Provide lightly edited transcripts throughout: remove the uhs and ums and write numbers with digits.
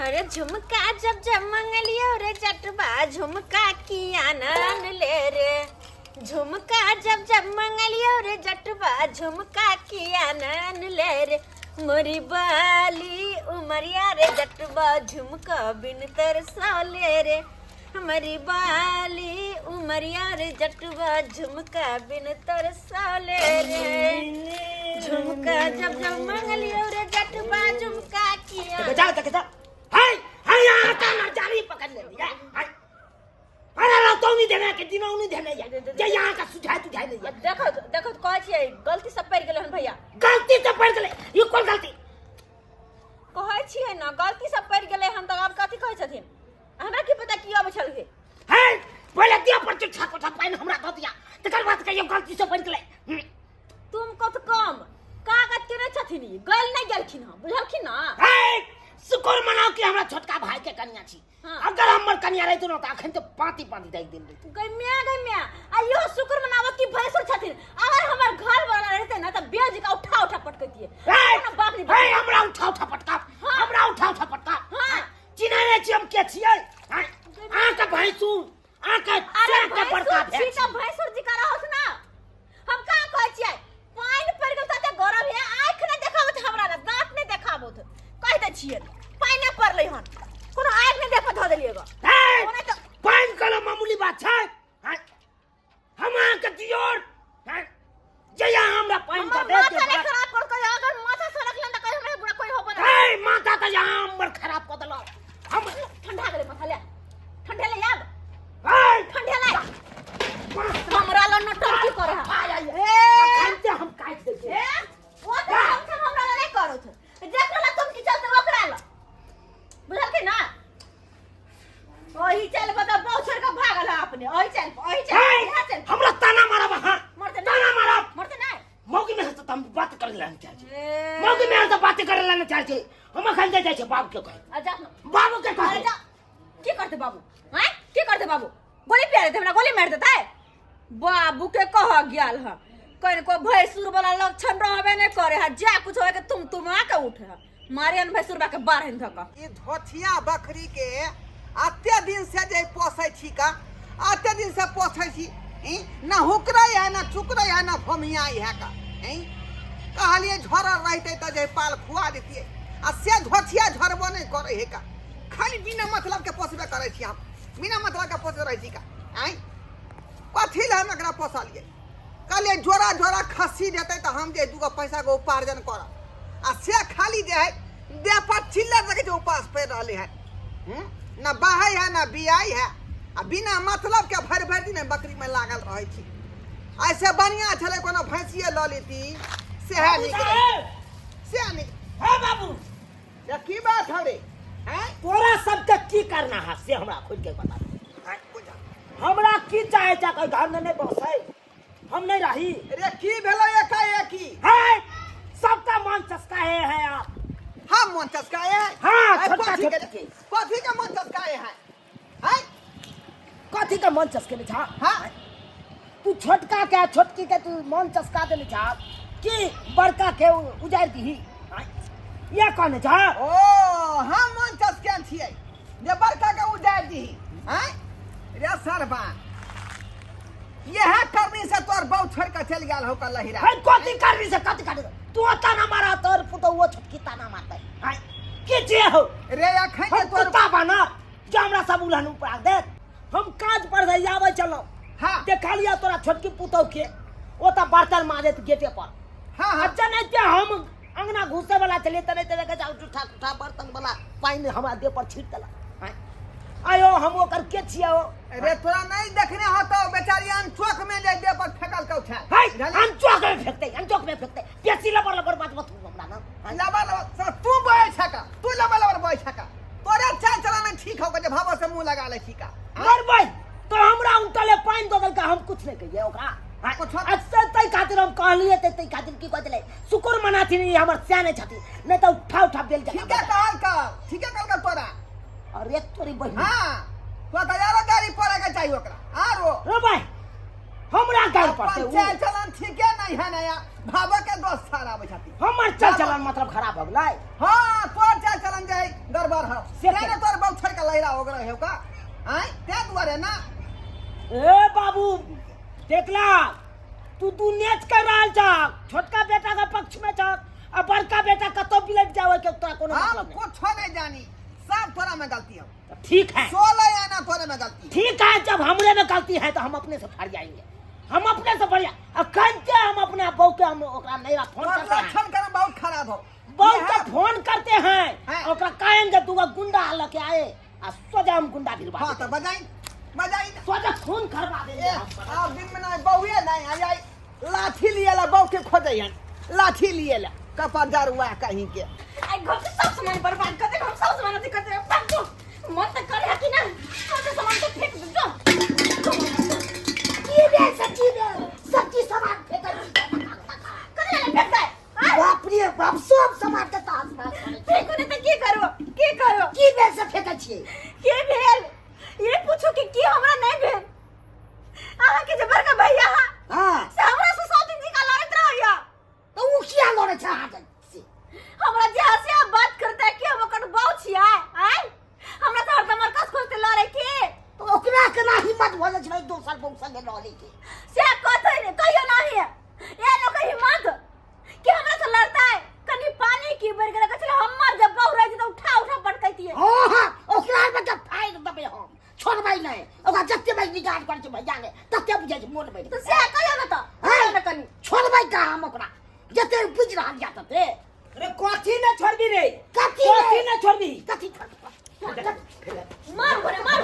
अरे झुमका जब जब मंगलियो रे जटबा झुमका की आनंद ले रे। झुमका जब जब मंगलियो रे जटबा झुमका की आनंद ले रे। मोरी बाली उमरिया रे जटबा झुमका बिन तरसाले रे। हमारी बाली उमरिया रे जटबा झुमका बिन तरसाले रे। झुमका जब जब मंगलियो रे जटबा झुमका की हाय हाय यहाँ का ना जारी पकड़ ले लिया हाय अरे लो तो नहीं देना के दिनों नहीं देना ये यहाँ का सुझाव तुझाव ले देखो देखो कह छिए गलती से पड़ गेले हन भैया। गलती से पड़ गेले ये कौन गलती कहै छिए ना गलती से पड़ गेले हम त अब कथि कहै छथिन हमरा की पता की अब छल के है पहले दिया पर छा कोठा पाइन हमरा द दिया तकर बाद कहियो गलती से पड़ गेले तुम कत कम कागज के न छथिन गल नहीं गेलखिन हम बुझलखिन ना। है शुक्र मनाओ कि हमरा छोटका भाई के कन्या छी। अगर हमर कन्या रहितो न त अखन त पाती दै दिन रहितो गम्या आइयो शुक्र मनावो कि भैंसुर छथिन। अगर हमर घर वाला रहते ना त बेज का उठा पटकतिए बाप रे है हमरा उठा पटका हमरा उठा पटका चिन्है नै छी हम के छियै आ का भैंसुर आ का के बड़का छी त भैंसुर जी का रहस ना हम का कहै छियै पाइन पड़ गेल त गौरव है आंख नै देखाबत हमरा ना दांत नै देखाबत कह दे छियै पाइने पड़लै हन कोनो आंख नै देखा ध देलिएगा ओने त पाइन कला मामूली बात छै हम आ के दियोर जया हमरा पाइन त दे माथा नै खराब कर के अगर माथा सड़क लन त कह हमरा बुरा कोई होबो ना है माथा त यहाँ हमर खराब क देलो हम ठंडा गेले माथा ले ठंडे ले आब है ठंडे ले हमरा लन न टंकी करे है खानते हम काट दे ए ओ त हमरा लन नै करो छ देखला तुम की चलते ओकरा ल बुझल के ना ओही चल बता बौछर का भागल है अपने ओही चल हमरा ताना मारब हां मरते ताना मारब मरते नहीं मौगी में तो हम बात कर लेना चाहिए मौगी में तो बात कर लेना चाहिए हम खन दे जाय छै बाबू के कह आजा बाबू के कह आजा की करते बाबू हैं की करते बाबू गोली पेड़ दे हमरा गोली मार देता है बाबू के कह गयाल है कहीं को भैंसुर वाला लक्षण रहबे नहीं करे है जा कुछ होए के तुम आ के उठे है मारियन भैंसुरबा के बारहन धक ई धोथिया बकरी के अत्ते दिन से जे पोसै छी का अत्ते दिन से पोसै छी ना हुकरै है ना चुकरै है ना भमिया है का कहलिए झोरा रहते त जे पाल खुआ देतिए आ से धोथिया झरबो नहीं करे है का खाली बिना मतलब के पोसबे करे छी हम बिना मतलब के पोस रही छी का कथी ले हम एकरा पोसलिए कहलिए जोरा जोरा खस्सी देते त हम जे दूगो पैसा के उपार्जन करब आ से खाली जे है दे पर चिल्लर रखे जो उपास पे रहले है ना बहाई है ना बियाई है आ बिना मतलब के भर दिन बकरी में लागल रहे छी ऐसे बढ़िया छले कोनो भैंसिए ल लेती से है निक है बाबू ये की बात हरे हैं तोरा सब के की करना है से हमरा खुद के बता हमरा की चाहे जा कोई घर में नहीं बसै हम नहीं रही अरे की भेलो एकाएकी है सबका मन चस्काए है आप हम मन चस्काए हाँ छोटा छोटा कथी के मन चस्काए हैं कथी का मन चस्के ले छा हां तू छोटका के छोटकी के तू मन चस्का दे ले छा कि बड़का के उजाड़ दी ये कौन छा ओ हम मन चस्के छिए जे बड़का के उजाड़ दी हैं रे सरबा यह करनी से तोर बहु छोड़ के चल गेल हो कल लहिरा है कथी करनी से कथी कर तू ताना मारा तोर पुतो वो छोटकी ताना मारते है के जे हो रे अखन के तोर बाबा ना जे हमरा सब उलहन ऊपर दे हम काज पर जावे चलो हां देखा लिया तोरा छोटकी पुतो के ओ त बर्तन मारे गेटे पर हां अच्छा नहीं ते हम अंगना घुसे वाला चले तने तने के जाऊ उठा बर्तन वाला पानी हमरा देह पर छीट देला आयो हम ओकर के छियो अरे तोरा नहीं देखने हो तो बेचारी अनचोक में ले दे पर फेकल के उठा हाय अनचोक में फेंकते पेसी लबर बात मत हमरा ना लबर तू बोए छका तू लबर बोए छका तोरे चाल चलाना ठीक हो के भाव से मुंह लगा ले छिका और भाई तो हमरा उनटले पानी ददल का हम कुछ नहीं कहिए ओकरा कुछ अच्छा तई खातिर हम कहलिए तई खातिर की कहले शुक्र मनाथी नहीं हमर स्याने छथि नहीं तो उठा बेल जा ठीक है ठीक है तोरा अरे तोरी बहिन हां तो यार गाड़ी पड़े के चाहिए ओकरा आरो रो भाई हमरा गाल अपन पड़ते चाल चलन ठीके नहीं है नया भाबा के दोस्त सारा बैठाती हमर चाल चलन मतलब खराब हो गेलै हाँ तोर चाल चलन जाए गड़बड़ है से तेरे तोर बौछर के लहरा हो गए हो का हैं ते दुआरे ना ए बाबू देखला तू दुनियाच कर रहल छ छोटका बेटा के पक्ष में छ आ बड़का बेटा कतो बिलट जावे के तोरा कोनो हम मतलब नहीं कुछ नहीं जानी सब तोरा में गलती है ठीक है 16 आना तोरे में गलती ठीक है जब हमरे में गलती है तो हम अपने से फर जाएंगे हम अपने से बढ़िया अखंते हम अपना बहू के हम ओकरा नैरा फोन और करते हैं लक्षण कर बहुत खराब हो बहू के फोन करते हैं हैं। ओकरा कहेंगे तू गुंडा लेके आए आ सोजा हम गुंडा भिड़वा हाँ तो देंगे। बजाई सोजा खून करवा देंगे ए हम। आप दिन में नहीं बहुए नहीं आ जाई लाठी लिए ला बहु के खोदे हन लाठी लिए ला कपा दारुआ कहीं के आई घर के सब सामान बर्बाद कर दे हम सब सामान अथी कर दे भाग जो मन तक करे कि ना सब सामान तो फेंक दे जो की बे सच्ची बे सच्ची सामान फेंक करे ले फेंक दे बाप रे बाप सब सामान के तास मार फेंको नहीं तो की करो की बे से फेंक छिए के भेल ये पूछो कि की हमरा नहीं भेल आहा के जबर का भैया हां से हमरा से 7 दिन का लड़त रहया तो उ किया लड़े छ हाथ से हमरा जे हसे आप बात करता है कि हम ओकर बाऊ छिया आय हमरा से हरदम मरकस खोजते लड़े के तो ओकरा केना हिम्मत भ जाय छै 2 साल बहु संगे लड़े के से कहते रे कहियो नहीं है ये लोग का हिम्मत कि हमरा से लड़ता है कनी पानी की बर के चले हमर जब बाऊ रह तो उठा पटकैती है हां ओकरा में जब फाइल दबे हम छोड़बै नहीं ओकरा जत्ते भाई निगाह कर छै भैया ने तत्ते बुझै छै मोन में तो से कहियो ना तो कहियो ना कनी छोड़बै का हम ओकरा जत्ते बुझ रहल जा तत्ते अरे कथी न छोड़बी रे कथी कथी न छोड़बी कथी मार बोले मार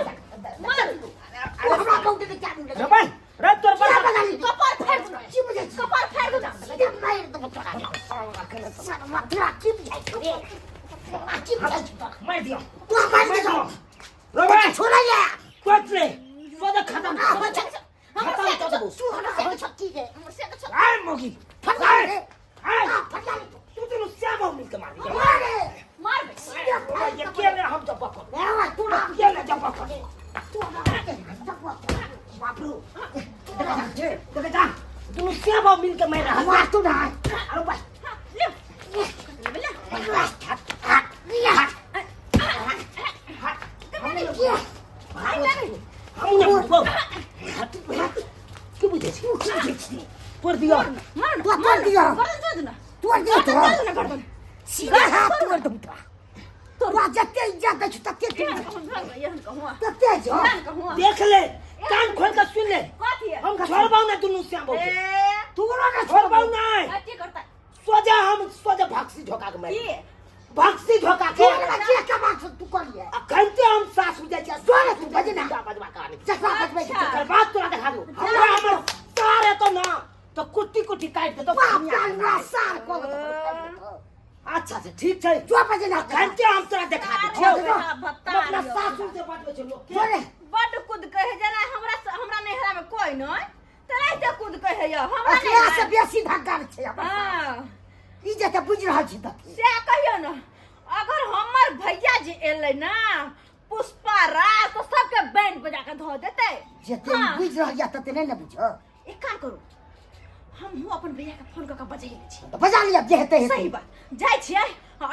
हमरा कहू दे क्या दूं रे भाई रे तोर पर कपार फाड़ दूं की बुझै छै कपार फाड़ दूं जब मार दो तोरा सारा मथुरा की बुझै छै रे की बुझै छै मार दियो तू मार दे रे भाई छोड़ा ले कोच रे सोदा खत्म खत्म कर दो तू छक्की के से का आय मोगी फटा रे आय फटा तू तो श्याम मिल के मार दिया मार मार बे ये के रे हम जब पकड़ रे तू ना के रे जब पकड़ तू ना बापू तो जा तू श्याम मिल के मार रहा मार तू ना अरे भाई हमने वो क्यों बुझे छी पर दिया मार तू कर दिया कर दो ना तू कर दिया कर ना कर दो सीधा हाथ तू कर दूंगा तो जत्ते इज्जत है तत्ते तू यहन कहूं तत्ते जो यहन कहूं देख ले कान खोल के सुन ले कथी है हम छोड़बाऊ ना दुनू श्याम बाबू ए तू ना छोड़बाऊ ना की करता है सोजा हम सोजा भागसी झोका के मार की भागसी झोका तू के ना के का बात तू कर लिया अखंते हम सास बुझे छ सोने तू बजना बजवा कहानी चसा बजवे कर बात तोरा दिखा दू हमरा हमर तारे तो ना तो कुट्टी कुट्टी काट दे तो बाप का नसार को अच्छा से ठीक छै जो बजना अखंते हम तोरा दिखा दे हम अपना सासू से बात में लोग जोरे बड कुद कहे जना हमरा नहरा में कोई नहीं तराइते कुद कहे या हमरा अखिया से नहीं बेसी धक्का छै अपन हां ई जे त बुझ रहल छी त से कहियो ना अगर हमर भैया जी एले ना पुष्पा राज तो सबके बैंड बजा के धो देते जे ते बुझ रहल या त ते नै बुझ एक काम करू हम हूँ अपन भैया के फोन करके बजाइए छी त बजा लिया जे हेते सही बात जाय छियै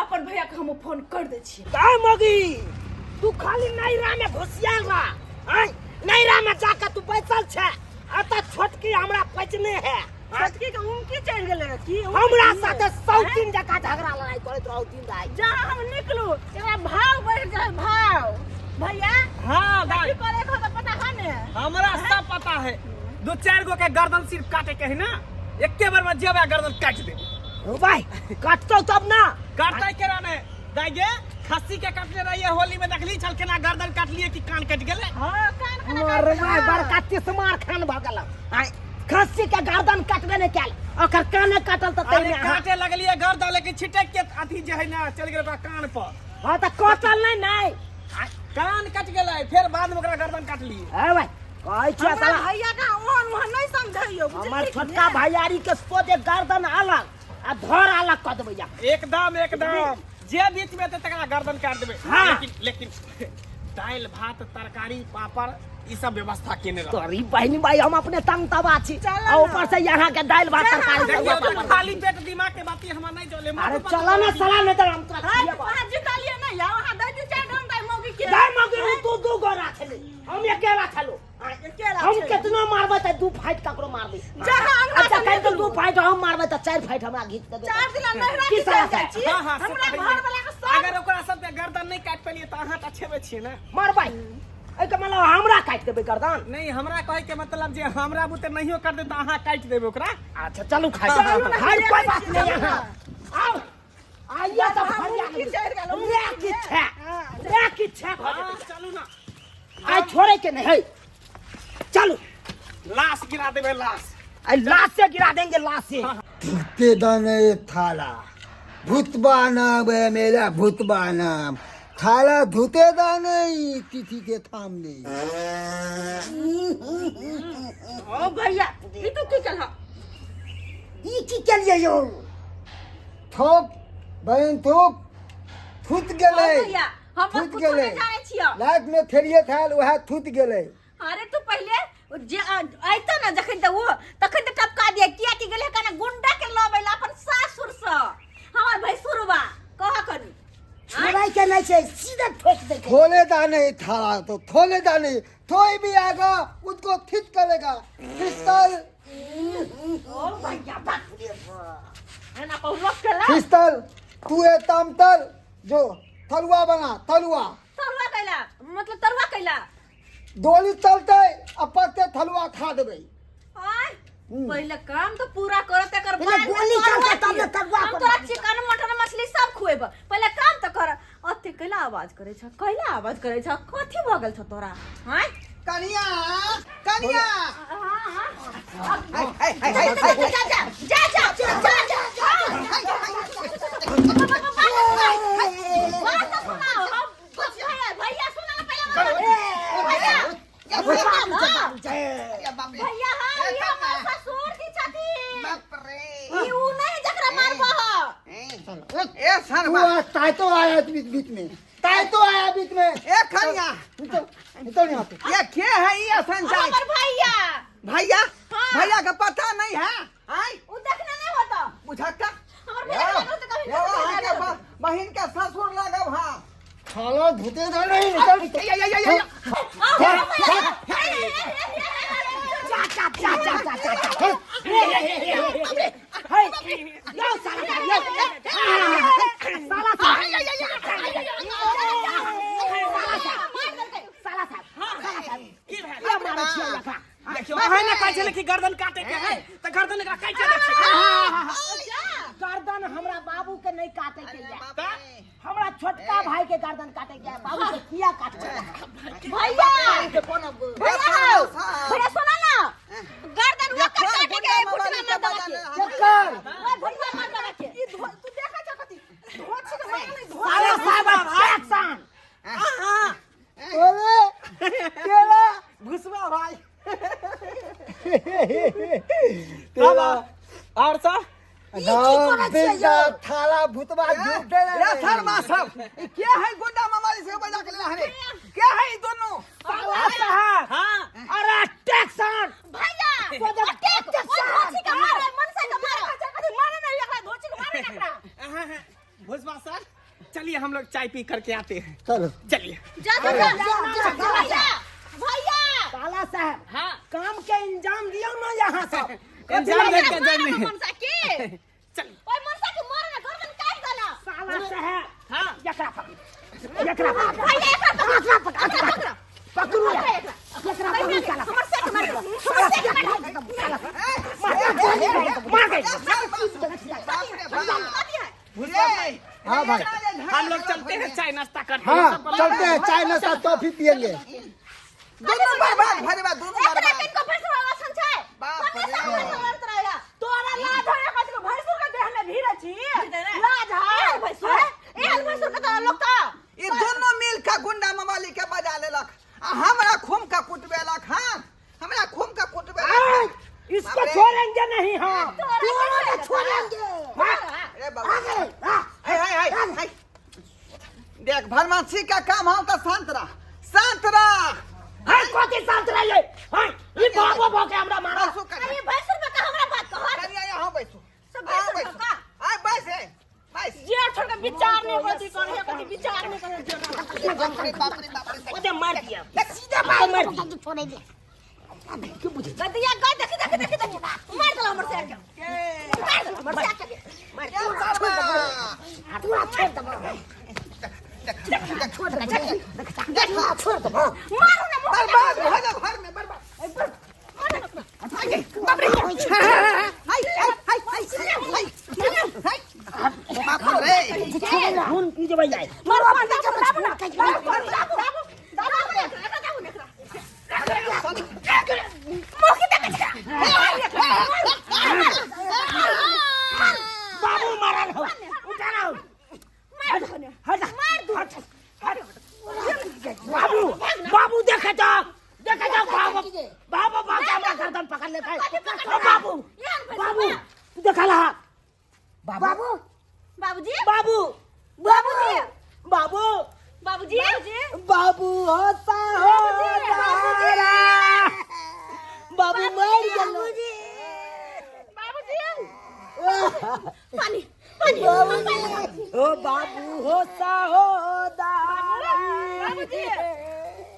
अपन भैया के हम फोन कर दे छियै काय मगी तू खाली नैरा में घुसियाल रहा हैं नैरा में जाके तू बैठल छ अत छोटकी हमरा पचने है छोटकी के उनकी चढ़ गेले की हमरा साथे 100 दिन जका झगड़ा लड़ाई करत रहौ दिन रात जहाँ हम निकलू एकरा भाव बढ़ जाए भाव भैया हाँ की दाई करे को तो पता है ने हमरा सब पता है 2-4 गो के गर्दन सिर्फ काटे के है ना एके बार में जेबे गर्दन काट दे ओ भाई काटतो तब ना काटै के रहने दाई गे खस्सी के काटले रहिए होली में देखली छल केना गर्दन काट लिए कि कान कट गेले हां कान खाना मोर भाई बड़का तिस्मार खान भ गेल आई खस्सी के गर्दन काटबे ने कैल ओकर काने काटल त तै अरे में काटे लगलिए गर्दन लेकिन छिटक के अथी जे है ना चल गेल ओकरा कान पर हां त काटल नहीं कान कट गेलै फिर बाद में ओकरा गर्दन काट लिए ए भाई कहै छियै हमरा साला भैया का ओहन वहन नहीं समझाइयो हमर छोटका भैयारी के सोचे गर्दन अलग आ धर अलग क देबै जा एकदम जे बीच में ते तकरा गर्दन काट देबे हाँ। लेकिन दाल भात तरकारी पापड़ ई सब व्यवस्था केने रह। तोरी बहनी भाई हम अपने तंग तबा छी और ऊपर से यहाँ के दाल भात तरकारी देखियो सब तो खाली पेट दिमाग के बात हमार नहीं चले। अरे चला ना सला नहीं तो हम तो वहाँ जिता लिया ना या वहाँ दे दी चार घंटा मौगी के दाल मगे तू दू गो राखले हम अकेला खेलो हम कितना मारबे त दू फाइट ककरो मारबे अच्छा कह तो दू फाइट हम मारबे त चार फाइट हमरा घीच के दे चार दिन नहीं राखी की चल तरह जाय से? छी हां हां हमरा घर वाला के सब अगर ओकरा सब के गर्दन नहीं काट पेलिए त अहाँ त छेबे छी ना। मारबे ए के मतलब हमरा काट देबे गर्दन। नहीं हमरा कहे के मतलब जे हमरा बुते नहियो कर दे त अहाँ काट देबे ओकरा। अच्छा चलू खाई खाई कोई बात नहीं यहाँ आओ आइए तो फरिया ले की छे चलू ना आई छोड़े के नहीं है चलो लाश गिरा देबे लाश। आई लाश से गिरा देंगे लाश से धुते दाने थाला भूतबा नाम है मेरा भूतबा नाम थाला धुते दाने तिथि के थामने। ओ भैया ई तू की कलहा ई की कलिए यो थोक बहन थोक फुट गेले भैया हम फुट कुछ गेले नहीं जाने छियो। लाख में थेलिए थाल वह फुट गेले। अरे तू पहले जे आइतो ना जखन त वो तखन त टपका दिए किया कि गेले कना गुंडा के लबैला अपन सासुर से हमर भैसुरबा कह कनी छोड़ाई के नहीं छै सीधा ठोक दे थोले दाने थाला तो थोले दाने थोई भी आगा उसको थित करेगा पिस्तल ओ भैया बाप रे है ना पहुलक के ला पिस्तल तू ए तमतल जो तलुआ बना तलुआ तरुआ कैला मतलब तरुआ कैला डोली चलते अपते थलुआ खा देबे। आय पहले काम तो पूरा करते कर पहले गोली चलते तब न तरुआ हम तोरा चिकन मटन मछली सब खुएब पहले काम तो कर। अते कैला आवाज करे छ कैला आवाज करे छ कथि भ गेल छ तोरा हैं कनिया कनिया हां जा भैया सुना पहले भैया हां ये हमर ससुर की छथि बाप रे ई उ नहीं जकरा मारबो ह ए सरवा ताई तो आया बीच बीच में ताई तो आया बीच में ए कनिया तो नहीं आते ये के है ये संचार हमर भैया भैया हाँ। भैया का पता नहीं है आई उ देखना नहीं होता बुझक्का हमर भैया तो कभी बहन के ससुर लगब हां थाला धुते दाने निकल की भेल देखियो अहाँ ने कहै छले कि गर्दन काटे के है त गर्दन एकरा काट दे छै। गर्दन हमरा बाबू के नहीं काटे के बाप या रे हमरा छोटका भाई के गर्दन काटे के बाबू के किया काटे भैया भैया सुना ना गर्दन वो काटे के घुटना में दबा के चक्कर ओए भैया मार दबा के ई तू देखा छ कथि धोछ के मार नहीं धोछ साला साहब एक्शन ओरे केला घुसवा भाई तेरा और सा नाम बेजा थाला भूतबा झूठे ये शर्मा सब ये क्या है गुंडा मामाली से बजा के ला है क्या है ये दोनों साला साहब हां अरे टेक्सन भैया अटैक धोछ के मारे मन से के मारे कथि मारे नहीं एकरा धोछ के मारे एकरा भुसवा सर चलिए हम लोग चाय पी करके आते हैं। चलो चलिए जा भैया भैया साला साहब हाँ काम के इंजाम दियो ना यहाँ से इंजाम दे के जाने मनसा के चल ओए मनसा के मारे ना गर्दन काट देना साला साहब हां एकरा पकड़ भैया एकरा पकड़ पकड़ू एकरा पकड़ साला हमर से के मार हमर से के मार हाँ भाई हम लोग चलते हैं चाय नाश्ता करते हाँ हैं। चलते हैं चाय नाश्ता टॉफी पियेंगे दोनों बर्बाद भरे बा दोनों एकरा बर्बाद किनको भैंसुर वाला संचाय बाप रे। लड़त रहया तोरा लाज होय कथि भैंसुर के देह में भीड़ छी लाज है भैंसुर एहन भैंसुर के तो लोग का ये दोनों मिल के गुंडा मामाली के बजा लेलक आ हमरा खूम का कुटबेलक हां हमरा खूम का कुटबेलक इसको छोड़ेंगे नहीं हम तोरा छोड़ेंगे अरे बाबा हाय देख भरमासी का काम हो तो शांत रह शांत रह। है कोती शांत रहिए है ई बाबू भोके हमरा मारा बैसो कर अरे भैंसुर में का हमरा बात कहो करिया यहाँ बैसो। सब हाँ भैंसुर बैसो। का हाँ बैस है बैस। जे छोड़ के विचार नहीं होती करे कभी विचार नहीं करे बाप रे बाप रे बाप रे। ओदे मार दिया सीधा बात मार दिया छोड़े दे गदिया गा देख मार दला हमर से आके मार दला हमर से आके मार क्या बाबा। तू छोड़ दे छोड़ दे छोड़ दे मारो ना बर्बाद हो जा घर में बर्बाद। बाप रे हाय हाय हाय हाय बाप रे। खून पी जे जाए मारो दाबू बाबू मारा हो उठा ना हट बाबू बाबू देखे तो बाबू बाबू भाग हमरा गर्दन पकड़ लेता है ओ बाबू बाबू देखा ला बाबू बाबूजी बाबू बाबूजी बाबू बाबूजी बाबू होता हो तारा बाबू मर गेलो पानी ओ बाबू होता हो दारी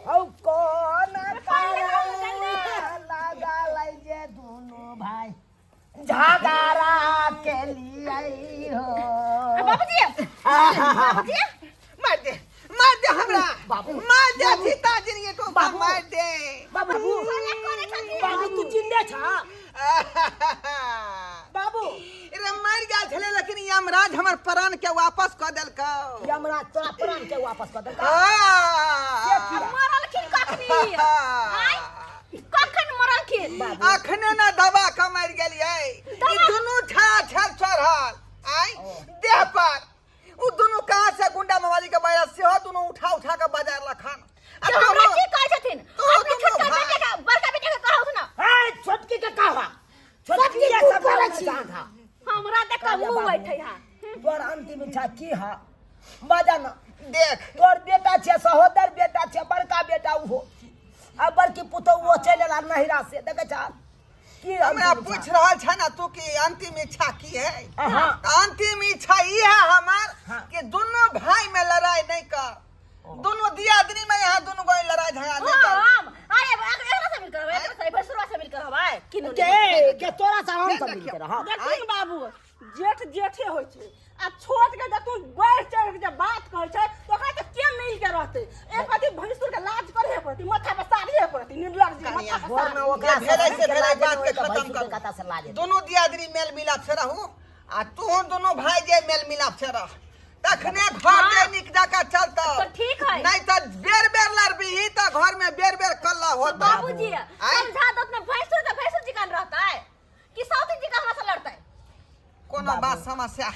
हो कौन तारा लगा लै जे दोनों भाई झगड़ा के लिए हो बाबूजी मार दे हमरा मार दे सीता जिंदगी को मार दे। बाबू बाबू तू जिंदा छा बाबू रे मर गया छले लेकिन यमराज हमर प्राण के वापस क देलकौ। हमरा तोरा प्राण के वापस कर देलका मरलखिन कखन मरलखिन अखने ना दबा के मर गेलियै। ई दुनू ठा छल चढ़ल आई देह पर उ दुनू कहां से गुंडा मवाली के बाया से हो दुनू उठा के बाजार लखन। हमरा की कहै छथिन अपने छोटका बेटे का बड़का बेटे का कहौ ना ए छोटकी के कहवा छोटकी ये सब था हमरा देख के मुंह बैठै हा तोर अंतिम इच्छा की है बाजा ना देख तोर बेटा छे सहोदर बेटा छे बड़का बेटा हो अब बड़की पुतौ वो चलेला नहिरा से देखे छा की हमरा पूछ रहल छ ना तू की अंतिम इच्छा की है। हां अंतिम इच्छा ई है हमार कि दोनों भाई में लड़ाई नहीं कर। दोनों दियादनी में यहाँ दोनों कोई लड़ाई झगड़ा नहीं कर। हम आए एकरा से मिल करबै एकरा से भैंसुरवा से मिल करबै किनु के तोरा से हम सब मिल के रह देखिन बाबू जेठ जेठे होय छै आ छोट के जब तू बढ़ चढ़ के जब बात कहै छै तो ओकरा त के मिल के रहते एक अथी भैंसुर के लाज करे पड़ती माथा पे साड़िए पड़ती निर्लज जी माथा पे घर में ओकरा भेलै से भेलै बात के खत्म खत्म कर। कता से लाजे दोनों दियादनी मेल मिलाप से रहू आ तू दोनों भाई जे मेल मिलाप से रह तखने घर के निक जाका चलता तो ठीक है नहीं तो बेर बेर लड़बी तो घर में बेर बेर कल्ला होता। बाबूजी समझा दो अपने भैंसुर जी कान रहता है कि साउथ जी का हमरा से लड़ता है कोनो बात समस्या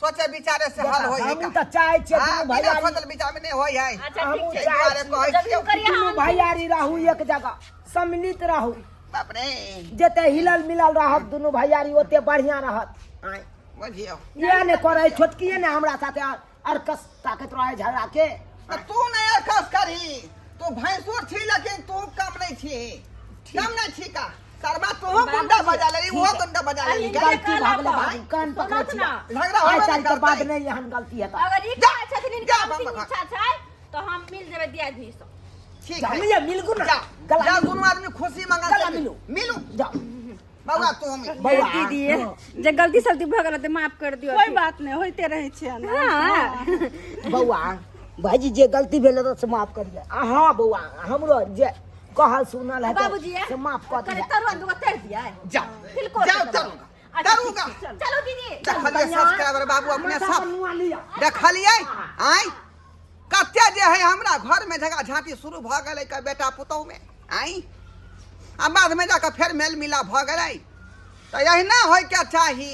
सोचे विचारे से हल होई है हम त चाहे छे हां दुनु बिना भैयारी सोचल विचार में नहीं होई है। अच्छा हम ठीक है चाहे कहै जल्दी छियै करिए दुनु हम भैयारी रहू एक जगह सम्मिलित रहू बाप रे जते हिलल मिलल रहत दुनु भैयारी ओते बढ़िया रहत आय बुझियो ये ने करे छोटकी ने हमरा साथे अरकस ताकत रहे झगड़ा के तू नहीं अरकस करी तू भैंसुर छी लेकिन तू कम नहीं छी कम नहीं छी का सरबा तू गुंडा बजा लेली वो गुंडा बजा लेली गलती भागले भाई कान पकड़े छी झगड़ा आज होबे साल के नहीं बाद करतै। नहीं एहन गलती है अगर ई जा, कहै छथिन जा, इनका बाबा, अंतिम इच्छा छै तो हम मिल जेबै दियादनी सब ठीक है हम ये मिलगु ना जा गला जा मिलू। दोनों आदमी खुशी मंगा गला से मिलू। मिलू जा बाबा तू हम बौआ दीदी जे गलती सलती भ गेल त माफ कर दियो कोई बात नहीं होते रहे छै ना बौआ भाईजी जे गलती भेल तो से माफ करिए हां बौआ हमरो जे कहल सुनल है बाबूजी से माफ कर करे दिया तरुआ दुगो तर दिया जाओ तिलकोर जाओ के दबा। करूंगा चलो दीदी देखलिए सब्सक्राइबर बाबू अपने माथा पर सब मुआ लिया देखलिए आई कते जे है हमरा घर में झगड़ा झांटी शुरू भ गेलै का बेटा पुतौ में आई आ बाद में जाकर फिर मेल मिला भ गेलै तो यही ना होय के चाही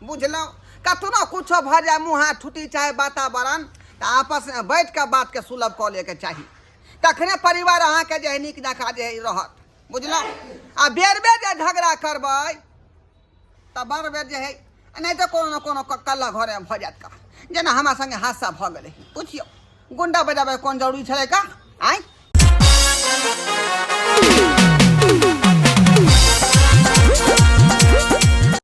बुझलौ कतनो कुछो भ जाए मुंह हाथ ठुटी चाहे वातावरण तो आपस में बैठ के बात के सुलभ क ले के चाही तखने परिवार अहाँ के जे नीक जका जे रहत बुझलौ आ बेर बेर जे झगड़ा करबै त बार बेर जे है नहीं तो कोनो न कोनो कल्ला घरे में भ जात का जेना हमरा संगे हादसा भ गेलै पूछियो गुंडा बजाबे कोन जरूरी छलै का आय